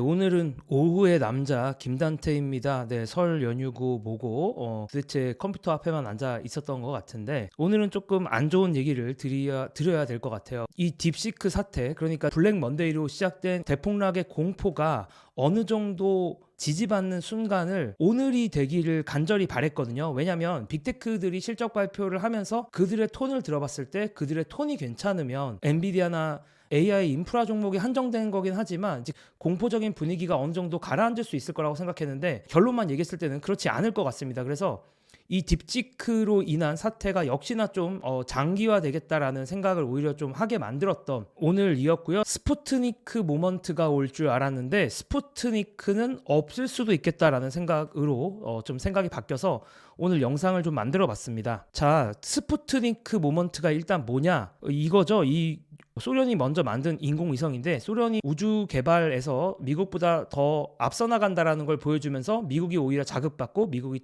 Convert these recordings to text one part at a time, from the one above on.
오늘은 오후의 남자 김단태입니다. 네, 설 연휴고 뭐고 도대체 컴퓨터 앞에만 앉아 있었던 것 같은데 오늘은 조금 안 좋은 얘기를 드려야 될 것 같아요. 이 딥시크 사태, 그러니까 블랙 먼데이로 시작된 대폭락의 공포가 어느 정도 지지받는 순간을 오늘이 되기를 간절히 바랬거든요. 왜냐하면 빅테크들이 실적 발표를 하면서 그들의 톤을 들어봤을 때 그들의 톤이 괜찮으면 엔비디아나 AI 인프라 종목이 한정된 거긴 하지만 이제 공포적인 분위기가 어느 정도 가라앉을 수 있을 거라고 생각했는데 결론만 얘기했을 때는 그렇지 않을 것 같습니다. 그래서 이 딥시크로 인한 사태가 역시나 좀 장기화되겠다라는 생각을 오히려 좀 하게 만들었던 오늘이었고요. 스푸트니크 모먼트가 올 줄 알았는데 스푸트니크는 없을 수도 있겠다라는 생각으로 좀 생각이 바뀌어서 오늘 영상을 좀 만들어 봤습니다. 자, 스푸트니크 모먼트가 일단 뭐냐? 이거죠. 이 소련이 먼저 만든 인공위성인데 소련이 우주 개발에서 미국보다 더 앞서 나간다라는 걸 보여주면서 미국이 오히려 자극받고 미국이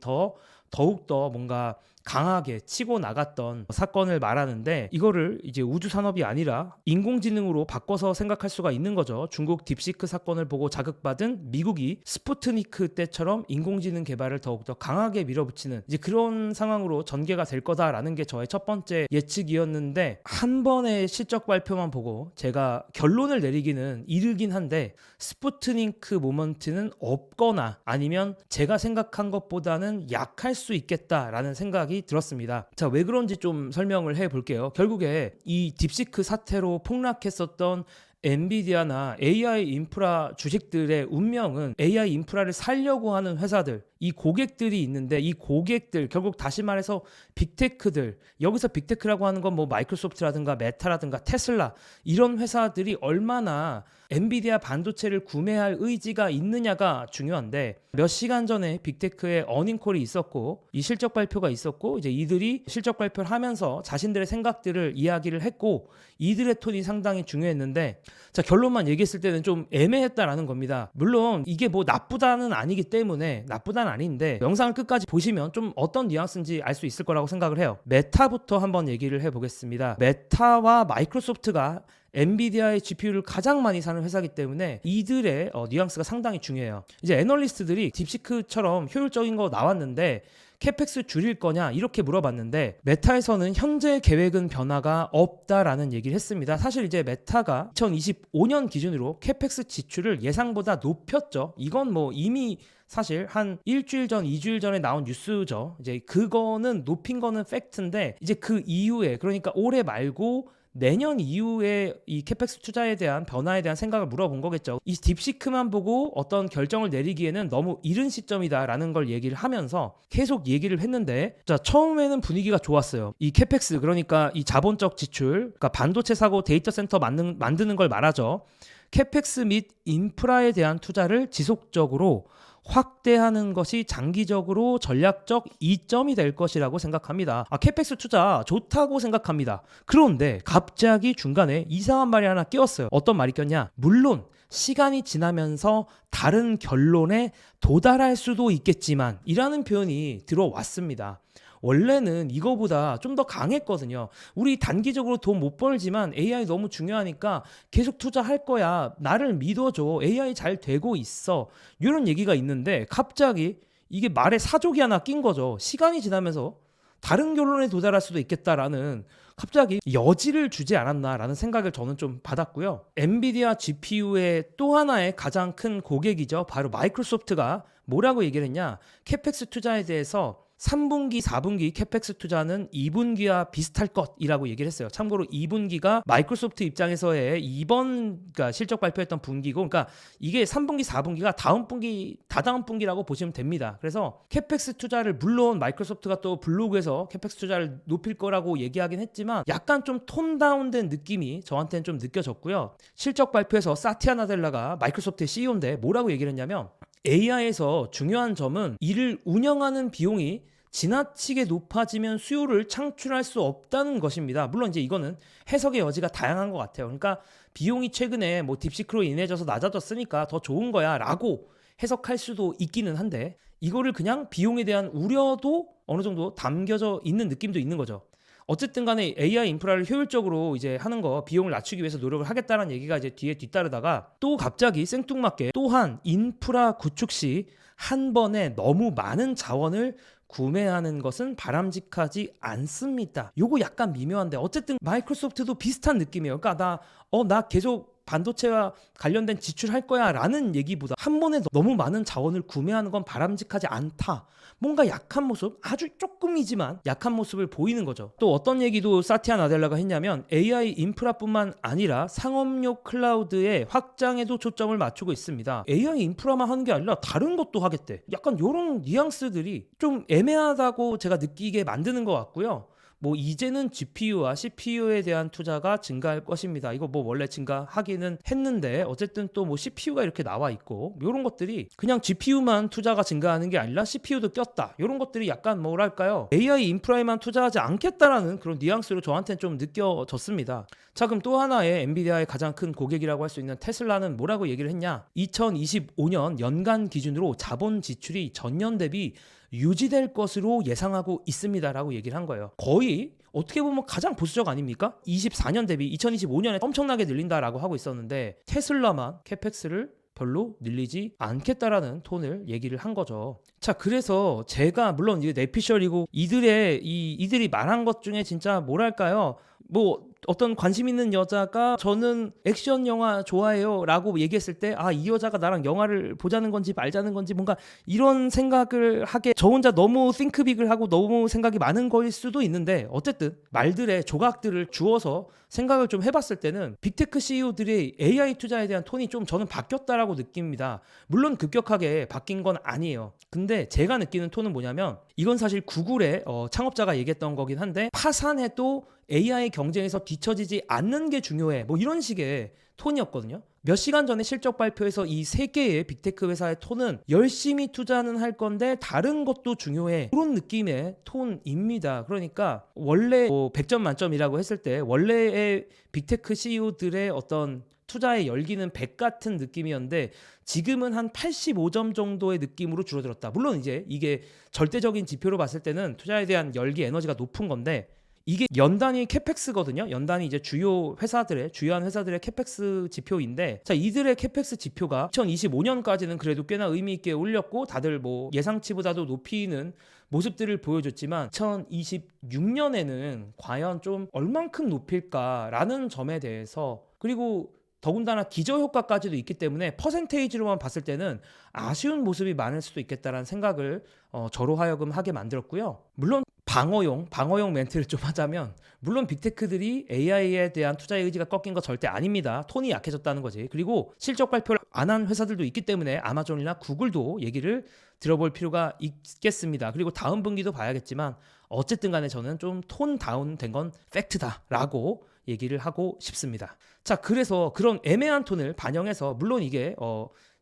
더욱더 뭔가 강하게 치고 나갔던 사건을 말하는데 이거를 이제 우주 산업이 아니라 인공지능으로 바꿔서 생각할 수가 있는 거죠. 중국 딥시크 사건을 보고 자극받은 미국이 스푸트니크 때처럼 인공지능 개발을 더욱더 강하게 밀어붙이는 이제 그런 상황으로 전개가 될 거다라는 게 저의 첫 번째 예측이었는데 한 번의 실적 발표만 보고 제가 결론을 내리기는 이르긴 한데 스푸트니크 모먼트는 없거나 아니면 제가 생각한 것보다는 약할 수 있겠다라는 생각이 들었습니다. 자, 왜 그런지 좀 설명을 해볼게요. 결국에 이 딥시크 사태로 폭락했었던 엔비디아나 AI 인프라 주식들의 운명은 AI 인프라를 살려고 하는 회사들, 이 고객들이 있는데 이 고객들, 결국 다시 말해서 빅테크들, 여기서 빅테크라고 하는 건 뭐 마이크로소프트라든가 메타라든가 테슬라, 이런 회사들이 얼마나 엔비디아 반도체를 구매할 의지가 있느냐가 중요한데 몇 시간 전에 빅테크의 어닝콜이 있었고 이 실적 발표가 있었고 이제 이들이 실적 발표를 하면서 자신들의 생각들을 이야기를 했고 이들의 톤이 상당히 중요했는데 자, 결론만 얘기했을 때는 좀 애매했다라는 겁니다. 물론 이게 뭐 나쁘다는 아니기 때문에 나쁘다는 아닌데 영상을 끝까지 보시면 좀 어떤 뉘앙스인지 알 수 있을 거라고 생각을 해요. 메타부터 한번 얘기를 해보겠습니다. 메타와 마이크로소프트가 엔비디아의 GPU를 가장 많이 사는 회사이기 때문에 이들의 뉘앙스가 상당히 중요해요. 이제 애널리스트들이 딥시크처럼 효율적인 거 나왔는데 캐펙스 줄일 거냐 이렇게 물어봤는데 메타에서는 현재 계획은 변화가 없다라는 얘기를 했습니다. 사실 이제 메타가 2025년 기준으로 캐펙스 지출을 예상보다 높였죠. 이건 뭐 이미 사실 한 일주일 전, 2주일 전에 나온 뉴스죠. 이제 그거는 높인 거는 팩트인데 이제 그 이후에 그러니까 올해 말고 내년 이후에 이 캐펙스 투자에 대한 변화에 대한 생각을 물어본 거겠죠. 이 딥시크만 보고 어떤 결정을 내리기에는 너무 이른 시점이다라는 걸 얘기를 하면서 계속 얘기를 했는데 자, 처음에는 분위기가 좋았어요. 이 캐펙스, 그러니까 이 자본적 지출, 그러니까 반도체 사고 데이터 센터 만드는 걸 말하죠. 캐펙스 및 인프라에 대한 투자를 지속적으로 확대하는 것이 장기적으로 전략적 이점이 될 것이라고 생각합니다. 캐펙스 투자 좋다고 생각합니다. 그런데 갑자기 중간에 이상한 말이 하나 끼었어요. 어떤 말이 꼈냐? 물론 시간이 지나면서 다른 결론에 도달할 수도 있겠지만 이라는 표현이 들어왔습니다. 원래는 이거보다 좀 더 강했거든요. 우리 단기적으로 돈 못 벌지만 AI 너무 중요하니까 계속 투자할 거야. 나를 믿어줘. AI 잘 되고 있어. 이런 얘기가 있는데 갑자기 이게 말에 사족이 하나 낀 거죠. 시간이 지나면서 다른 결론에 도달할 수도 있겠다라는 갑자기 여지를 주지 않았나라는 생각을 저는 좀 받았고요. 엔비디아 GPU의 또 하나의 가장 큰 고객이죠. 바로 마이크로소프트가 뭐라고 얘기를 했냐? 캐펙스 투자에 대해서 3분기, 4분기 캐펙스 투자는 2분기와 비슷할 것이라고 얘기를 했어요. 참고로 2분기가 마이크로소프트 입장에서의 이번 그러니까 실적 발표했던 분기고, 그러니까 이게 3분기, 4분기가 다음 분기, 다다음 분기라고 보시면 됩니다. 그래서 캐펙스 투자를 물론 마이크로소프트가 또 블로그에서 캐펙스 투자를 높일 거라고 얘기하긴 했지만 약간 좀 톤 다운된 느낌이 저한테는 좀 느껴졌고요. 실적 발표에서 사티아 나델라가 마이크로소프트의 CEO인데 뭐라고 얘기를 했냐면 AI에서 중요한 점은 이를 운영하는 비용이 지나치게 높아지면 수요를 창출할 수 없다는 것입니다. 물론 이제 이거는 해석의 여지가 다양한 것 같아요. 그러니까 비용이 최근에 뭐 딥시크로 인해져서 낮아졌으니까 더 좋은 거야 라고 해석할 수도 있기는 한데 이거를 그냥 비용에 대한 우려도 어느 정도 담겨져 있는 느낌도 있는 거죠. 어쨌든 간에 AI 인프라를 효율적으로 이제 하는 거 비용을 낮추기 위해서 노력을 하겠다는 얘기가 이제 뒤에 뒤따르다가 또 갑자기 생뚱맞게 또한 인프라 구축 시 한 번에 너무 많은 자원을 구매하는 것은 바람직하지 않습니다. 요거 약간 미묘한데 어쨌든 마이크로소프트도 비슷한 느낌이에요. 그러니까 나 계속 반도체와 관련된 지출할 거야 라는 얘기보다 한 번에 너무 많은 자원을 구매하는 건 바람직하지 않다. 뭔가 약한 모습, 아주 조금이지만 약한 모습을 보이는 거죠. 또 어떤 얘기도 사티아 나델라가 했냐면 AI 인프라뿐만 아니라 상업용 클라우드의 확장에도 초점을 맞추고 있습니다. AI 인프라만 하는 게 아니라 다른 것도 하겠대. 약간 이런 뉘앙스들이 좀 애매하다고 제가 느끼게 만드는 것 같고요. 뭐 이제는 GPU와 CPU에 대한 투자가 증가할 것입니다. 이거 뭐 원래 증가하기는 했는데 어쨌든 또 뭐 CPU가 이렇게 나와 있고 이런 것들이 그냥 GPU만 투자가 증가하는 게 아니라 CPU도 꼈다. 이런 것들이 약간 뭐랄까요? AI 인프라에만 투자하지 않겠다라는 그런 뉘앙스로 저한테는 좀 느껴졌습니다. 자, 그럼 또 하나의 엔비디아의 가장 큰 고객이라고 할 수 있는 테슬라는 뭐라고 얘기를 했냐? 2025년 연간 기준으로 자본 지출이 전년 대비 유지될 것으로 예상하고 있습니다라고 얘기를 한 거예요. 거의 어떻게 보면 가장 보수적 아닙니까? 24년 대비 2025년에 엄청나게 늘린다라고 하고 있었는데 테슬라만 캐펙스를 별로 늘리지 않겠다라는 톤을 얘기를 한 거죠. 자, 그래서 제가 물론 이게 내피셜이고 이들이 말한 것 중에 진짜 뭐랄까요? 뭐 어떤 관심 있는 여자가 저는 액션 영화 좋아해요 라고 얘기했을 때 이 여자가 나랑 영화를 보자는 건지 말자는 건지 뭔가 이런 생각을 하게 저 혼자 너무 싱크빅을 하고 너무 생각이 많은 거일 수도 있는데 어쨌든 말들의 조각들을 주어서 생각을 좀 해봤을 때는 빅테크 CEO들의 AI 투자에 대한 톤이 좀 저는 바뀌었다라고 느낍니다. 물론 급격하게 바뀐 건 아니에요. 근데 제가 느끼는 톤은 뭐냐면 이건 사실 구글의 창업자가 얘기했던 거긴 한데 파산해도 AI 경쟁에서 뒤처지지 않는 게 중요해. 뭐 이런 식의 톤이었거든요. 몇 시간 전에 실적 발표에서 이 세 개의 빅테크 회사의 톤은 열심히 투자는 할 건데 다른 것도 중요해. 그런 느낌의 톤입니다. 그러니까 원래 100점 만점이라고 했을 때 원래의 빅테크 CEO들의 어떤 투자의 열기는 100 같은 느낌이었는데 지금은 한 85점 정도의 느낌으로 줄어들었다. 물론 이제 이게 절대적인 지표로 봤을 때는 투자에 대한 열기 에너지가 높은 건데 이게 연단위 캐펙스거든요. 연단위 이제 주요한 회사들의 캐펙스 지표인데 자, 이들의 캐펙스 지표가 2025년까지는 그래도 꽤나 의미 있게 올렸고 다들 뭐 예상치보다도 높이는 모습들을 보여줬지만 2026년에는 과연 좀 얼만큼 높일까라는 점에 대해서 그리고 더군다나 기저효과까지도 있기 때문에 퍼센테이지로만 봤을 때는 아쉬운 모습이 많을 수도 있겠다라는 생각을 저로 하여금 하게 만들었고요. 물론 방어용 멘트를 좀 하자면 물론 빅테크들이 AI에 대한 투자의 의지가 꺾인 거 절대 아닙니다. 톤이 약해졌다는 거지. 그리고 실적 발표를 안 한 회사들도 있기 때문에 아마존이나 구글도 얘기를 들어볼 필요가 있겠습니다. 그리고 다음 분기도 봐야겠지만 어쨌든 간에 저는 좀 톤 다운된 건 팩트다라고 얘기를 하고 싶습니다. 자, 그래서 그런 애매한 톤을 반영해서 물론 이게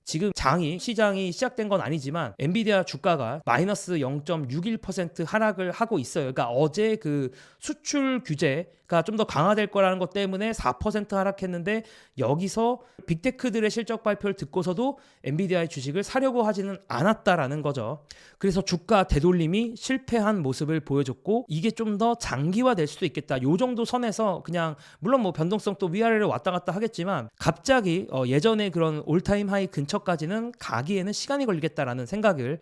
지금 시장이 시작된 건 아니지만 엔비디아 주가가 마이너스 0.61% 하락을 하고 있어요. 그러니까 어제 그 수출 규제가 좀 더 강화될 거라는 것 때문에 4% 하락했는데 여기서 빅테크들의 실적 발표를 듣고서도 엔비디아의 주식을 사려고 하지는 않았다라는 거죠. 그래서 주가 되돌림이 실패한 모습을 보여줬고 이게 좀 더 장기화될 수도 있겠다. 요 정도 선에서 그냥 물론 뭐 변동성 또 위아래로 왔다 갔다 하겠지만 갑자기 예전에 그런 올타임 하이 근처까지는 가기에는 시간이 걸리겠다라는 생각을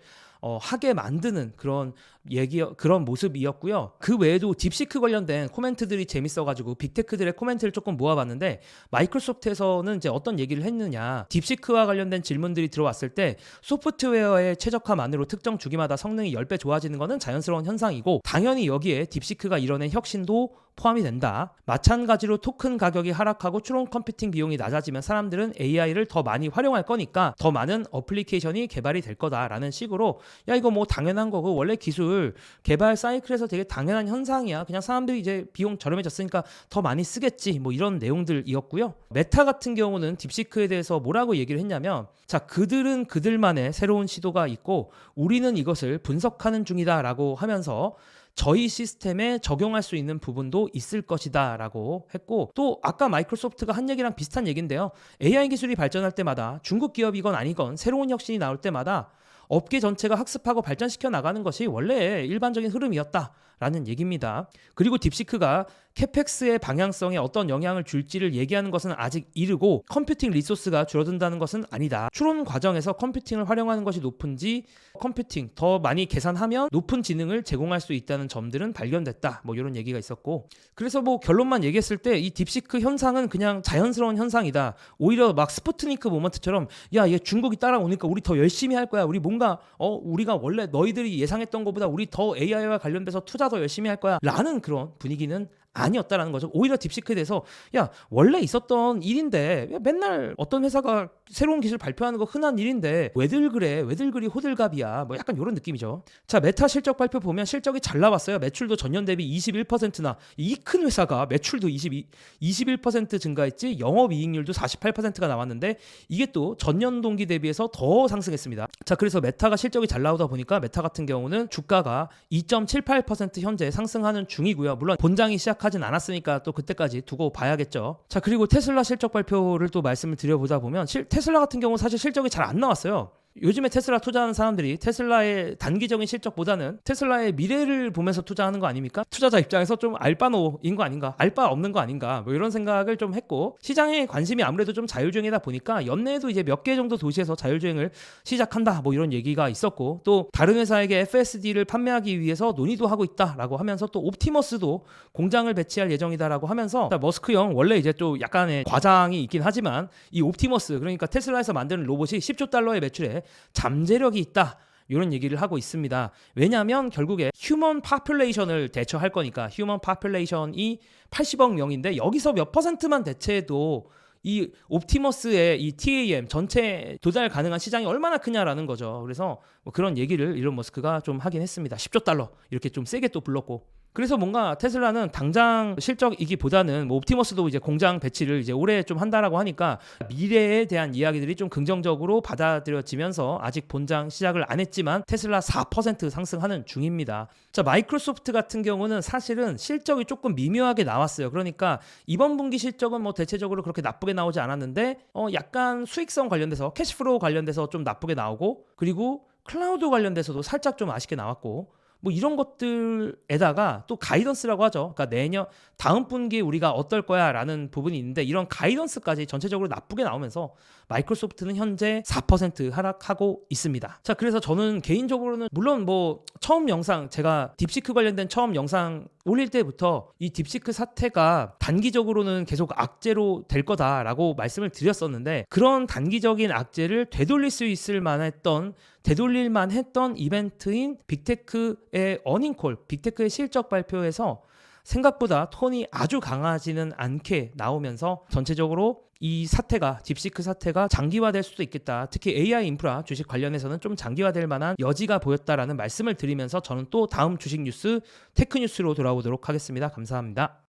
하게 만드는 그런 모습이었고요. 그 외에도 딥시크 관련된 코멘트들이 재밌어가지고 빅테크들의 코멘트를 조금 모아봤는데 마이크로소프트에서는 이제 어떤 얘기를 했느냐, 딥시크와 관련된 질문들이 들어왔을 때 소프트웨어의 최적화만으로 특정 주기마다 성능이 10배 좋아지는 것은 자연스러운 현상이고 당연히 여기에 딥시크가 이뤄낸 혁신도 포함이 된다. 마찬가지로 토큰 가격이 하락하고 추론 컴퓨팅 비용이 낮아지면 사람들은 AI를 더 많이 활용할 거니까 더 많은 어플리케이션이 개발이 될 거다라는 식으로 야 이거 뭐 당연한 거고 원래 기술 개발 사이클에서 되게 당연한 현상이야. 그냥 사람들이 이제 비용 저렴해졌으니까 더 많이 쓰겠지. 뭐 이런 내용들이었고요. 메타 같은 경우는 딥시크에 대해서 뭐라고 얘기를 했냐면 자, 그들은 그들만의 새로운 시도가 있고 우리는 이것을 분석하는 중이다라고 하면서 저희 시스템에 적용할 수 있는 부분도 있을 것이다 라고 했고 또 아까 마이크로소프트가 한 얘기랑 비슷한 얘기인데요. AI 기술이 발전할 때마다 중국 기업이건 아니건 새로운 혁신이 나올 때마다 업계 전체가 학습하고 발전시켜 나가는 것이 원래 일반적인 흐름이었다라는 얘기입니다. 그리고 딥시크가 캐펙스의 방향성에 어떤 영향을 줄지를 얘기하는 것은 아직 이르고 컴퓨팅 리소스가 줄어든다는 것은 아니다. 추론 과정에서 컴퓨팅을 활용하는 것이 높은지 컴퓨팅 더 많이 계산하면 높은 지능을 제공할 수 있다는 점들은 발견됐다. 뭐 이런 얘기가 있었고, 그래서 뭐 결론만 얘기했을 때 이 딥시크 현상은 그냥 자연스러운 현상이다. 오히려 막 스푸트니크 모먼트처럼 야, 얘 중국이 따라오니까 우리 더 열심히 할 거야. 우리 뭔가 우리가 원래 너희들이 예상했던 것보다 우리 더 AI와 관련돼서 투자 더 열심히 할 거야 라는 그런 분위기는 아니었다라는 거죠. 오히려 딥시크에 대해서 야, 원래 있었던 일인데 맨날 어떤 회사가 새로운 기술 발표하는 거 흔한 일인데 왜들 그래, 왜들 그리 호들갑이야, 뭐 약간 이런 느낌이죠. 자, 메타 실적 발표 보면 실적이 잘 나왔어요. 매출도 전년 대비 21%나, 이 큰 회사가 매출도 21% 증가했지, 영업이익률도 48%가 나왔는데 이게 또 전년 동기 대비해서 더 상승했습니다. 자, 그래서 메타가 실적이 잘 나오다 보니까 메타 같은 경우는 주가가 2.78% 현재 상승하는 중이고요. 물론 본장이 시작하진 않았으니까 또 그때까지 두고 봐야겠죠. 자, 그리고 테슬라 실적 발표를 또 말씀을 드려보다 보면 테슬라 같은 경우 사실 실적이 잘 안 나왔어요. 요즘에 테슬라 투자하는 사람들이 테슬라의 단기적인 실적보다는 테슬라의 미래를 보면서 투자하는 거 아닙니까? 투자자 입장에서 좀 알바노인 거 아닌가, 알바 없는 거 아닌가, 뭐 이런 생각을 좀 했고, 시장의 관심이 아무래도 좀 자율주행이다 보니까 연내에도 이제 몇 개 정도 도시에서 자율주행을 시작한다, 뭐 이런 얘기가 있었고, 또 다른 회사에게 FSD를 판매하기 위해서 논의도 하고 있다라고 하면서 또 옵티머스도 공장을 배치할 예정이다라고 하면서, 머스크 형 원래 이제 또 약간의 과장이 있긴 하지만 이 옵티머스, 그러니까 테슬라에서 만드는 로봇이 10조 달러의 매출에 잠재력이 있다, 이런 얘기를 하고 있습니다. 왜냐하면 결국에 휴먼 파퓰레이션을 대처할 거니까. 휴먼 파퓰레이션이 80억 명인데 여기서 몇 퍼센트만 대체해도 이 옵티머스의 이 TAM 전체 도달 가능한 시장이 얼마나 크냐라는 거죠. 그래서 뭐 그런 얘기를 일론 머스크가 좀 하긴 했습니다. 10조 달러 이렇게 좀 세게 또 불렀고. 그래서 뭔가 테슬라는 당장 실적이기보다는 뭐 옵티머스도 이제 공장 배치를 이제 올해 좀 한다라고 하니까 미래에 대한 이야기들이 좀 긍정적으로 받아들여지면서 아직 본장 시작을 안 했지만 테슬라 4% 상승하는 중입니다. 자, 마이크로소프트 같은 경우는 사실은 실적이 조금 미묘하게 나왔어요. 그러니까 이번 분기 실적은 뭐 대체적으로 그렇게 나쁘게 나오지 않았는데 약간 수익성 관련돼서 캐시플로우 관련돼서 좀 나쁘게 나오고, 그리고 클라우드 관련돼서도 살짝 좀 아쉽게 나왔고, 뭐 이런 것들에다가 또 가이던스라고 하죠. 그러니까 다음 분기에 우리가 어떨 거야 라는 부분이 있는데, 이런 가이던스까지 전체적으로 나쁘게 나오면서 마이크로소프트는 현재 4% 하락하고 있습니다. 자, 그래서 저는 개인적으로는 물론 뭐 처음 영상, 제가 딥시크 관련된 처음 영상 올릴 때부터 이 딥시크 사태가 단기적으로는 계속 악재로 될 거다라고 말씀을 드렸었는데, 그런 단기적인 악재를 되돌릴 수 있을 만했던, 되돌릴만 했던 이벤트인 빅테크의 어닝콜, 빅테크의 실적 발표에서 생각보다 톤이 아주 강하지는 않게 나오면서 전체적으로 이 사태가, 딥시크 사태가 장기화될 수도 있겠다. 특히 AI 인프라 주식 관련해서는 좀 장기화될 만한 여지가 보였다라는 말씀을 드리면서 저는 또 다음 주식 뉴스 테크 뉴스로 돌아오도록 하겠습니다. 감사합니다.